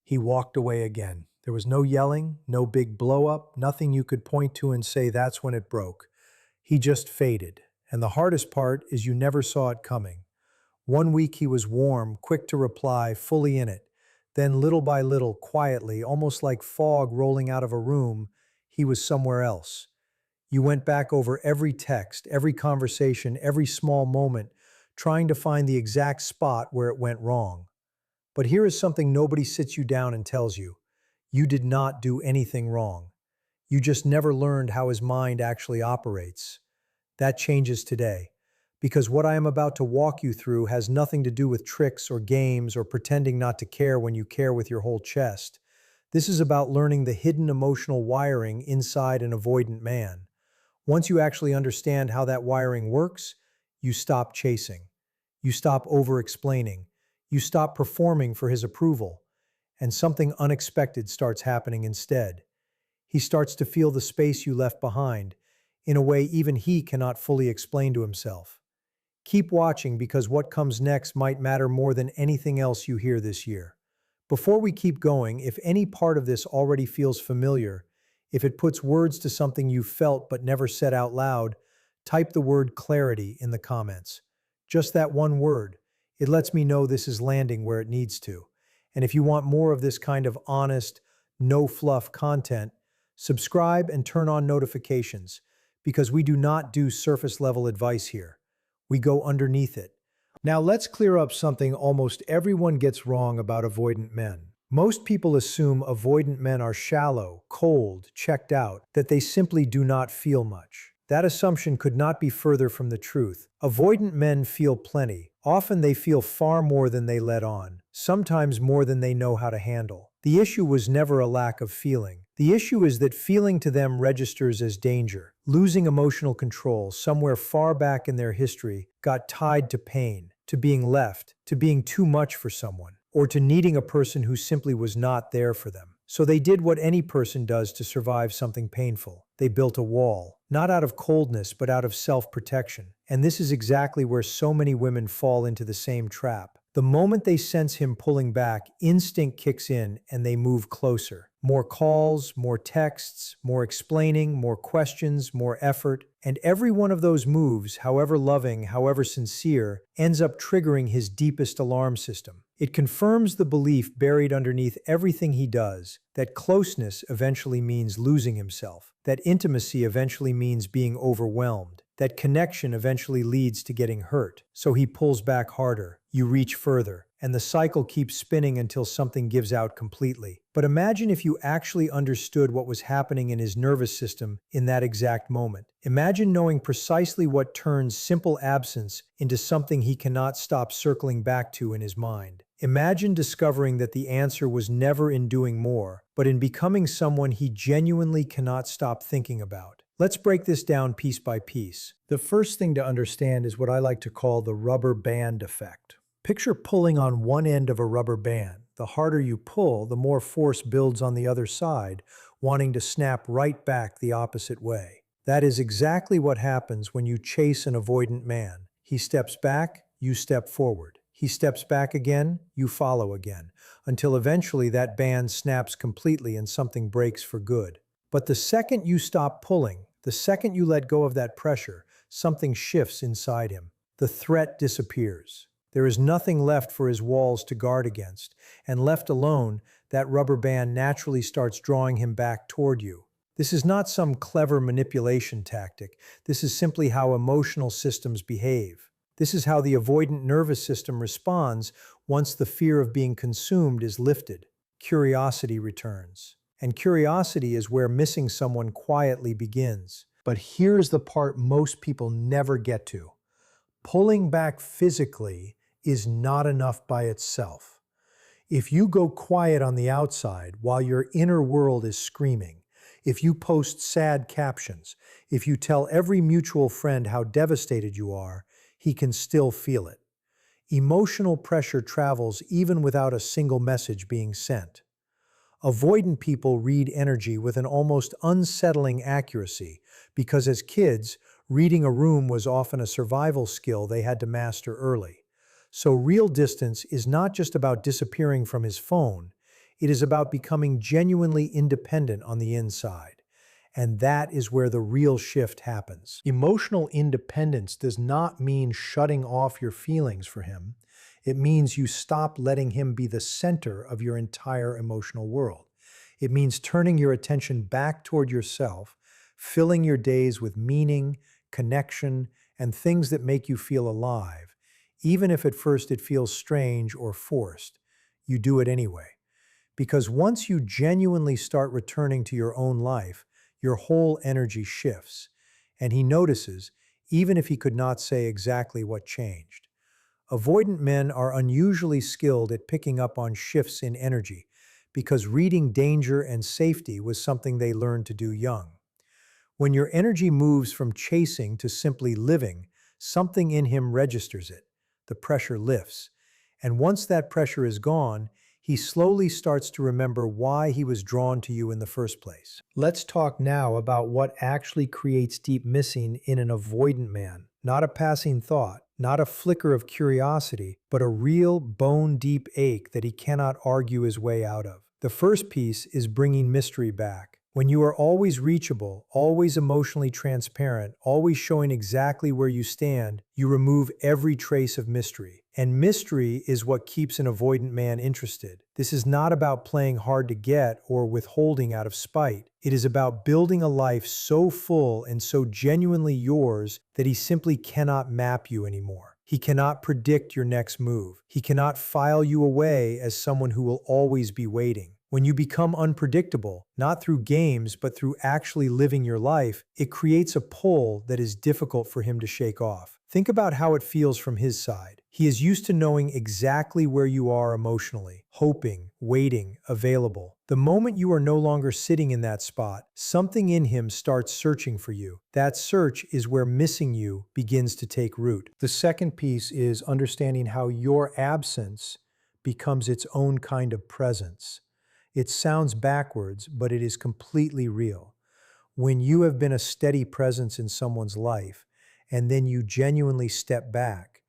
He walked away again. There was no yelling, no big blow up, nothing you could point to and say that's when it broke. He just faded. And the hardest part is you never saw it coming. One week he was warm, quick to reply, fully in it. Then little by little, quietly, almost like fog rolling out of a room, he was somewhere else. You went back over every text, every conversation, every small moment, trying to find the exact spot where it went wrong. But here is something nobody sits you down and tells you. You did not do anything wrong. You just never learned how his mind actually operates. That changes today, because what I am about to walk you through has nothing to do with tricks or games or pretending not to care when you care with your whole chest. This is about learning the hidden emotional wiring inside an avoidant man. Once you actually understand how that wiring works, you stop chasing. You stop over-explaining. You stop performing for his approval. And something unexpected starts happening instead. He starts to feel the space you left behind, in a way even he cannot fully explain to himself. Keep watching because what comes next might matter more than anything else you hear this year. Before we keep going, if any part of this already feels familiar, if it puts words to something you felt but never said out loud, type the word clarity in the comments. Just that one word. It lets me know this is landing where it needs to. And if you want more of this kind of honest, no-fluff content, subscribe and turn on notifications, because we do not do surface-level advice here. We go underneath it. Now let's clear up something almost everyone gets wrong about avoidant men. Most people assume avoidant men are shallow, cold, checked out, that they simply do not feel much. That assumption could not be further from the truth. Avoidant men feel plenty. Often they feel far more than they let on, sometimes more than they know how to handle. The issue was never a lack of feeling. The issue is that feeling to them registers as danger. Losing emotional control somewhere far back in their history got tied to pain, to being left, to being too much for someone, or to needing a person who simply was not there for them. So they did what any person does to survive something painful. They built a wall, not out of coldness, but out of self-protection. And this is exactly where so many women fall into the same trap. The moment they sense him pulling back, instinct kicks in and they move closer. More calls, more texts, more explaining, more questions, more effort. And every one of those moves, however loving, however sincere, ends up triggering his deepest alarm system. It confirms the belief buried underneath everything he does, that closeness eventually means losing himself, that intimacy eventually means being overwhelmed, that connection eventually leads to getting hurt. So he pulls back harder, you reach further, and the cycle keeps spinning until something gives out completely. But imagine if you actually understood what was happening in his nervous system in that exact moment. Imagine knowing precisely what turns simple absence into something he cannot stop circling back to in his mind. Imagine discovering that the answer was never in doing more, but in becoming someone he genuinely cannot stop thinking about. Let's break this down piece by piece. The first thing to understand is what I like to call the rubber band effect. Picture pulling on one end of a rubber band. The harder you pull, the more force builds on the other side, wanting to snap right back the opposite way. That is exactly what happens when you chase an avoidant man. He steps back, you step forward. He steps back again, you follow again, until eventually that band snaps completely and something breaks for good. But the second you stop pulling, the second you let go of that pressure, something shifts inside him. The threat disappears. There is nothing left for his walls to guard against, and left alone, that rubber band naturally starts drawing him back toward you. This is not some clever manipulation tactic. This is simply how emotional systems behave. This is how the avoidant nervous system responds once the fear of being consumed is lifted. Curiosity returns. And curiosity is where missing someone quietly begins. But here's the part most people never get to. Pulling back physically is not enough by itself. If you go quiet on the outside while your inner world is screaming, if you post sad captions, if you tell every mutual friend how devastated you are, he can still feel it. Emotional pressure travels even without a single message being sent. Avoidant people read energy with an almost unsettling accuracy because as kids, reading a room was often a survival skill they had to master early. So real distance is not just about disappearing from his phone, It is about becoming genuinely independent on the inside. And that is where the real shift happens. Emotional independence does not mean shutting off your feelings for him. It means you stop letting him be the center of your entire emotional world. It means turning your attention back toward yourself, filling your days with meaning, connection, and things that make you feel alive, even if at first it feels strange or forced. You do it anyway. Because once you genuinely start returning to your own life, your whole energy shifts, and he notices, even if he could not say exactly what changed. Avoidant men are unusually skilled at picking up on shifts in energy because reading danger and safety was something they learned to do young. When your energy moves from chasing to simply living, something in him registers it. The pressure lifts. And once that pressure is gone, he slowly starts to remember why he was drawn to you in the first place. Let's talk now about what actually creates deep missing in an avoidant man. Not a passing thought, not a flicker of curiosity, but a real bone-deep ache that he cannot argue his way out of. The first piece is bringing mystery back. When you are always reachable, always emotionally transparent, always showing exactly where you stand, you remove every trace of mystery. And mystery is what keeps an avoidant man interested. This is not about playing hard to get or withholding out of spite. It is about building a life so full and so genuinely yours that he simply cannot map you anymore. He cannot predict your next move. He cannot file you away as someone who will always be waiting. When you become unpredictable, not through games, but through actually living your life, it creates a pull that is difficult for him to shake off. Think about how it feels from his side. He is used to knowing exactly where you are emotionally, hoping, waiting, available. The moment you are no longer sitting in that spot, something in him starts searching for you. That search is where missing you begins to take root. The second piece is understanding how your absence becomes its own kind of presence. It sounds backwards, but it is completely real. When you have been a steady presence in someone's life, and then you genuinely step back,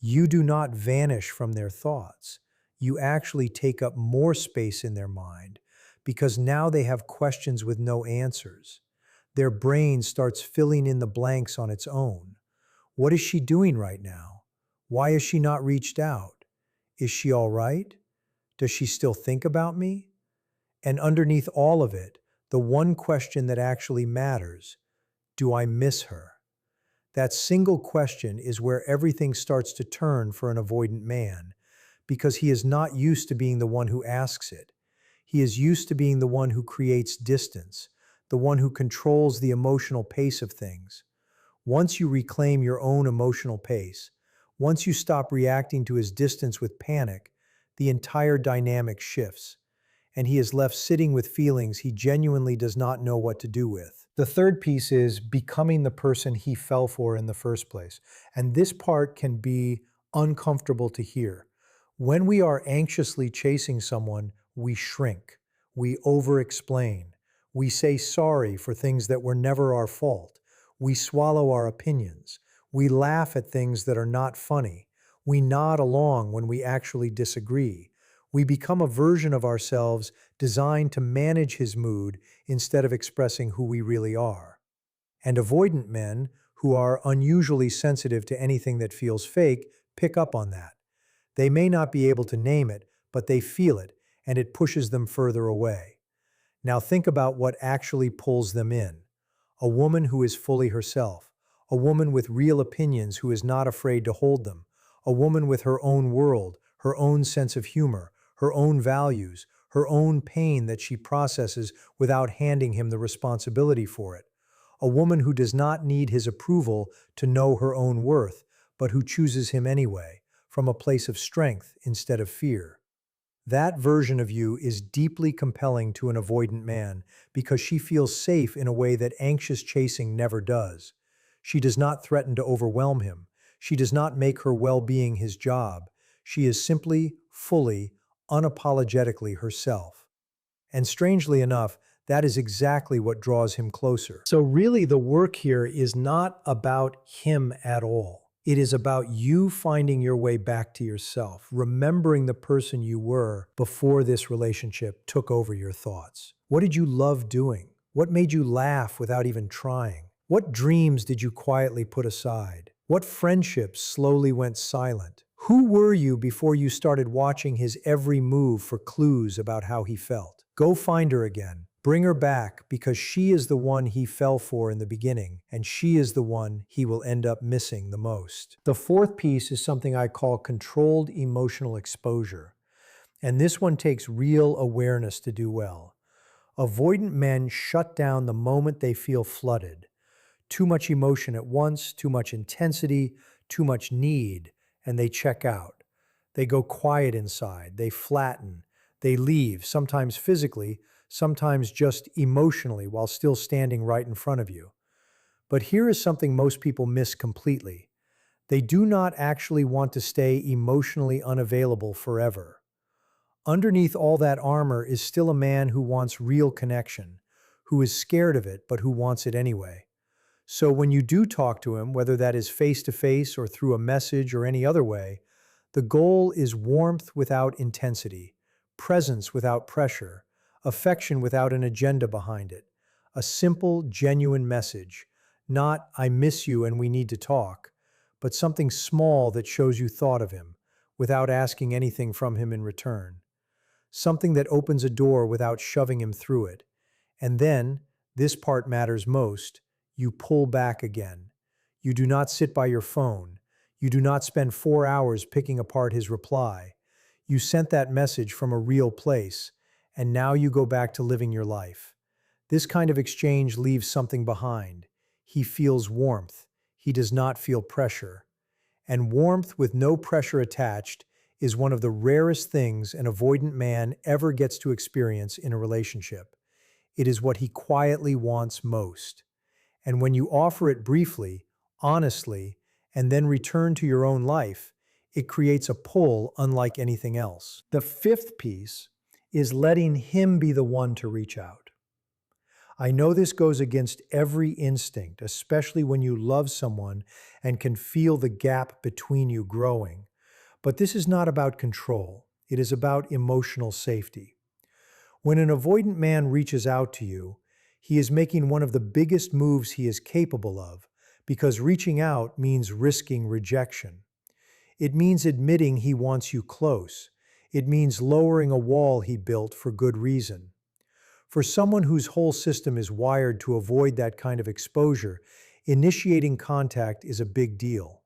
you do not vanish from their thoughts. You actually take up more space in their mind, because now they have questions with no answers. Their brain starts filling in the blanks on its own. What is she doing right now? Why has she not reached out? Is she all right? Does she still think about me? And underneath all of it, the one question that actually matters, do I miss her? That single question is where everything starts to turn for an avoidant man, because he is not used to being the one who asks it. He is used to being the one who creates distance, the one who controls the emotional pace of things. Once you reclaim your own emotional pace, once you stop reacting to his distance with panic, the entire dynamic shifts, and he is left sitting with feelings he genuinely does not know what to do with. The third piece is becoming the person he fell for in the first place. And this part can be uncomfortable to hear. When we are anxiously chasing someone, we shrink, we over-explain, we say sorry for things that were never our fault, we swallow our opinions, we laugh at things that are not funny, we nod along when we actually disagree. We become a version of ourselves designed to manage his mood instead of expressing who we really are. And avoidant men, who are unusually sensitive to anything that feels fake, pick up on that. They may not be able to name it, but they feel it, and it pushes them further away. Now think about what actually pulls them in. A woman who is fully herself, a woman with real opinions who is not afraid to hold them, a woman with her own world, her own sense of humor, her own values, her own pain that she processes without handing him the responsibility for it. A woman who does not need his approval to know her own worth, but who chooses him anyway, from a place of strength instead of fear. That version of you is deeply compelling to an avoidant man because she feels safe in a way that anxious chasing never does. She does not threaten to overwhelm him. She does not make her well-being his job. She is simply, fully, unapologetically herself. And strangely enough, that is exactly what draws him closer. So really the work here is not about him at all. It is about you finding your way back to yourself, remembering the person you were before this relationship took over your thoughts. What did you love doing? What made you laugh without even trying? What dreams did you quietly put aside? What friendships slowly went silent? Who were you before you started watching his every move for clues about how he felt? Go find her again. Bring her back because she is the one he fell for in the beginning, and she is the one he will end up missing the most. The fourth piece is something I call controlled emotional exposure, and this one takes real awareness to do well. Avoidant men shut down the moment they feel flooded. Too much emotion at once, too much intensity, too much need, and they check out. They go quiet inside, they flatten, they leave, sometimes physically, sometimes just emotionally while still standing right in front of you. But here is something most people miss completely. They do not actually want to stay emotionally unavailable forever. Underneath all that armor is still a man who wants real connection, who is scared of it but who wants it anyway. So when you do talk to him, whether that is face to face or through a message or any other way, the goal is warmth without intensity, presence without pressure, affection without an agenda behind it. A simple, genuine message, not "I miss you and we need to talk," but something small that shows you thought of him, without asking anything from him in return. Something that opens a door without shoving him through it. And then, this part matters most, you pull back again. You do not sit by your phone. You do not spend 4 hours picking apart his reply. You sent that message from a real place, and now you go back to living your life. This kind of exchange leaves something behind. He feels warmth. He does not feel pressure. And warmth with no pressure attached is one of the rarest things an avoidant man ever gets to experience in a relationship. It is what he quietly wants most. And when you offer it briefly, honestly, and then return to your own life, it creates a pull unlike anything else. The fifth piece is letting him be the one to reach out. I know this goes against every instinct, especially when you love someone and can feel the gap between you growing. But this is not about control. It is about emotional safety. When an avoidant man reaches out to you, he is making one of the biggest moves he is capable of, because reaching out means risking rejection. It means admitting he wants you close. It means lowering a wall he built for good reason. For someone whose whole system is wired to avoid that kind of exposure, initiating contact is a big deal.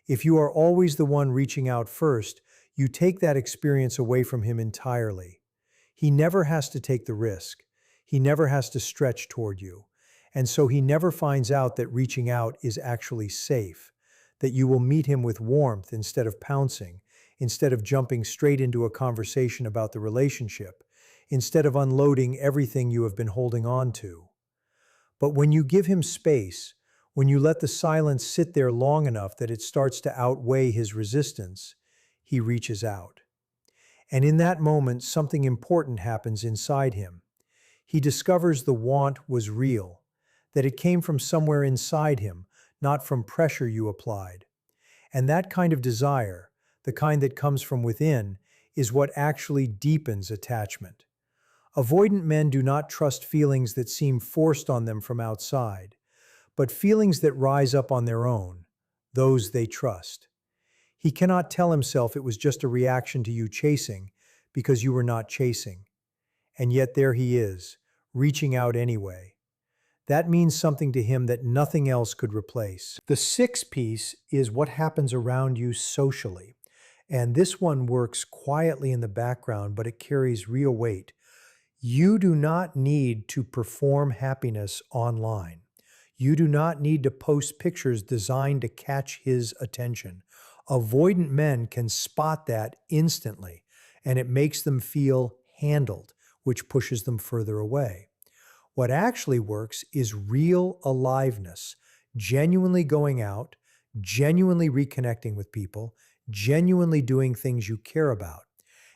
If you are always the one reaching out first, you take that experience away from him entirely. He never has to take the risk. He never has to stretch toward you. And so he never finds out that reaching out is actually safe, that you will meet him with warmth instead of pouncing, instead of jumping straight into a conversation about the relationship, instead of unloading everything you have been holding on to. But when you give him space, when you let the silence sit there long enough that it starts to outweigh his resistance, he reaches out. And in that moment, something important happens inside him. He discovers the want was real, that it came from somewhere inside him, not from pressure you applied. And that kind of desire, the kind that comes from within, is what actually deepens attachment. Avoidant men do not trust feelings that seem forced on them from outside, but feelings that rise up on their own, those they trust. He cannot tell himself it was just a reaction to you chasing because you were not chasing. And yet there he is, reaching out anyway. That means something to him that nothing else could replace. The sixth piece is what happens around you socially. And this one works quietly in the background, but it carries real weight. You do not need to perform happiness online. You do not need to post pictures designed to catch his attention. Avoidant men can spot that instantly, and it makes them feel handled, which pushes them further away. What actually works is real aliveness, genuinely going out, genuinely reconnecting with people, genuinely doing things you care about.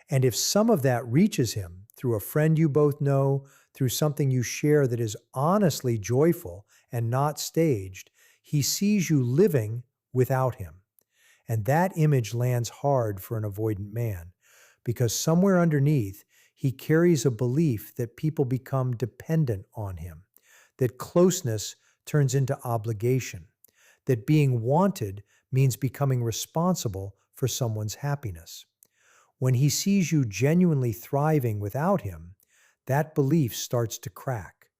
And if some of that reaches him through a friend you both know, through something you share that is honestly joyful and not staged, he sees you living without him. And that image lands hard for an avoidant man because somewhere underneath, he carries a belief that people become dependent on him, that closeness turns into obligation, that being wanted means becoming responsible for someone's happiness. When he sees you genuinely thriving without him, that belief starts to crack.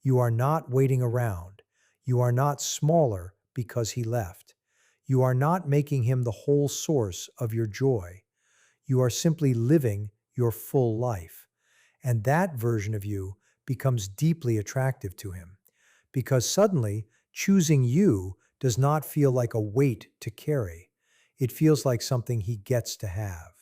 You are not waiting around. You are not smaller because he left. You are not making him the whole source of your joy. You are simply living your full life. And that version of you becomes deeply attractive to him because suddenly choosing you does not feel like a weight to carry. It feels like something he gets to have.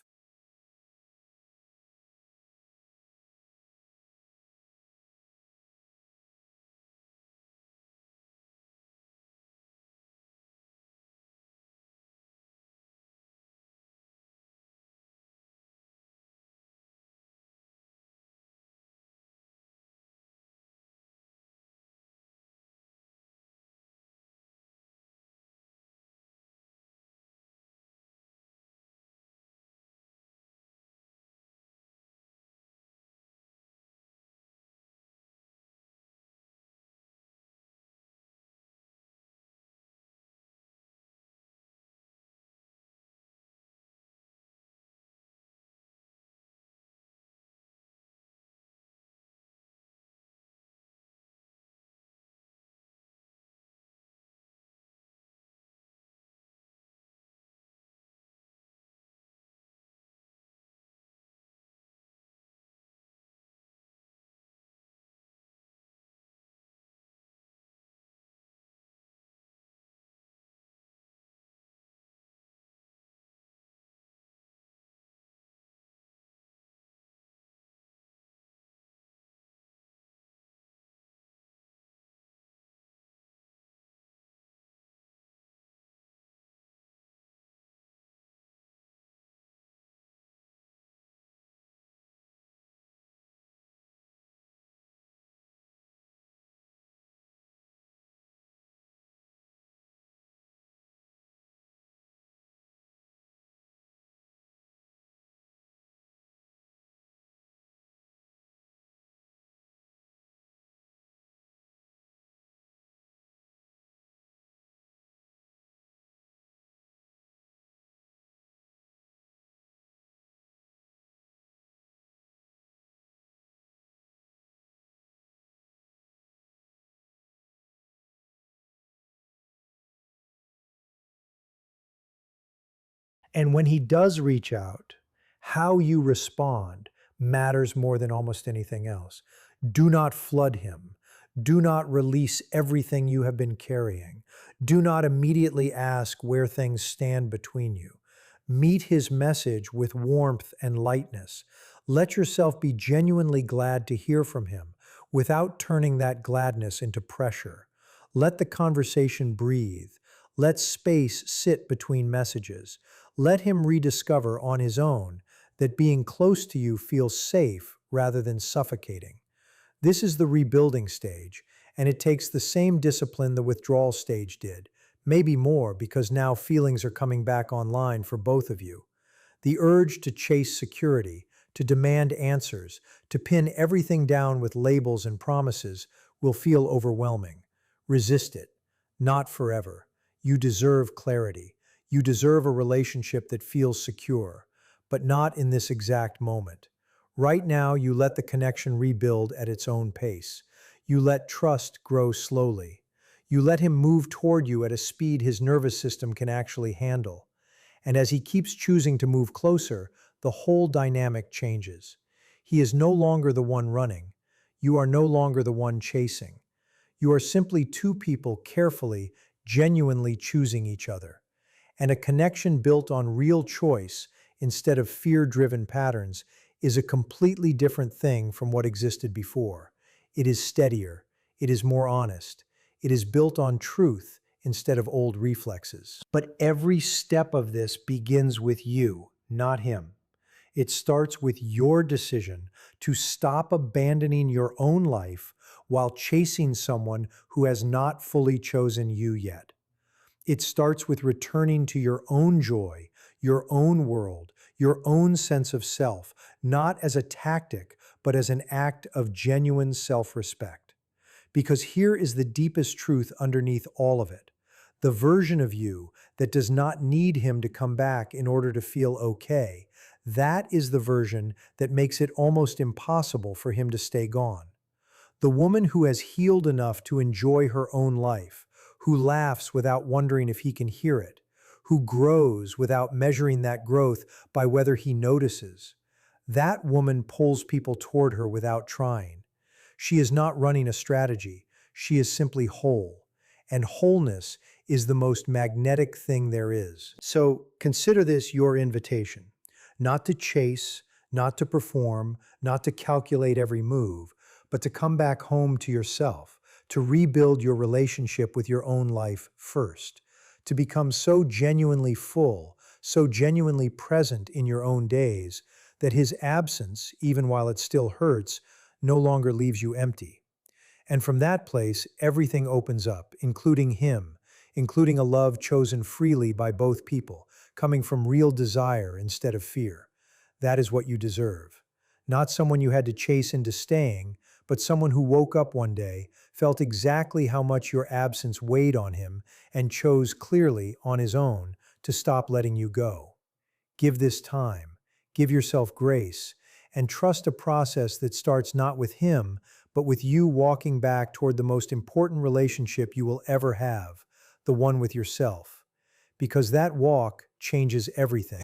And when he does reach out, how you respond matters more than almost anything else. Do not flood him. Do not release everything you have been carrying. Do not immediately ask where things stand between you. Meet his message with warmth and lightness. Let yourself be genuinely glad to hear from him without turning that gladness into pressure. Let the conversation breathe. Let space sit between messages. Let him rediscover on his own that being close to you feels safe rather than suffocating. This is the rebuilding stage, and it takes the same discipline the withdrawal stage did, maybe more because now feelings are coming back online for both of you. The urge to chase security, to demand answers, to pin everything down with labels and promises will feel overwhelming. Resist it. Not forever. You deserve clarity. You deserve a relationship that feels secure, but not in this exact moment. Right now, you let the connection rebuild at its own pace. You let trust grow slowly. You let him move toward you at a speed his nervous system can actually handle. And as he keeps choosing to move closer, the whole dynamic changes. He is no longer the one running. You are no longer the one chasing. You are simply two people carefully, genuinely choosing each other. And a connection built on real choice instead of fear-driven patterns is a completely different thing from what existed before. It is steadier. It is more honest. It is built on truth instead of old reflexes. But every step of this begins with you, not him. It starts with your decision to stop abandoning your own life while chasing someone who has not fully chosen you yet. It starts with returning to your own joy, your own world, your own sense of self, not as a tactic, but as an act of genuine self-respect. Because here is the deepest truth underneath all of it. The version of you that does not need him to come back in order to feel okay, that is the version that makes it almost impossible for him to stay gone. The woman who has healed enough to enjoy her own life, who laughs without wondering if he can hear it, who grows without measuring that growth by whether he notices, that woman pulls people toward her without trying. She is not running a strategy, she is simply whole. And wholeness is the most magnetic thing there is. So consider this your invitation, not to chase, not to perform, not to calculate every move, but to come back home to yourself, to rebuild your relationship with your own life first, to become so genuinely full, so genuinely present in your own days, that his absence, even while it still hurts, no longer leaves you empty. And from that place, everything opens up, including him, including a love chosen freely by both people, coming from real desire instead of fear. That is what you deserve. Not someone you had to chase into staying, but someone who woke up one day, felt exactly how much your absence weighed on him, and chose clearly, on his own, to stop letting you go. Give this time, give yourself grace, and trust a process that starts not with him, but with you walking back toward the most important relationship you will ever have, the one with yourself. Because that walk changes everything.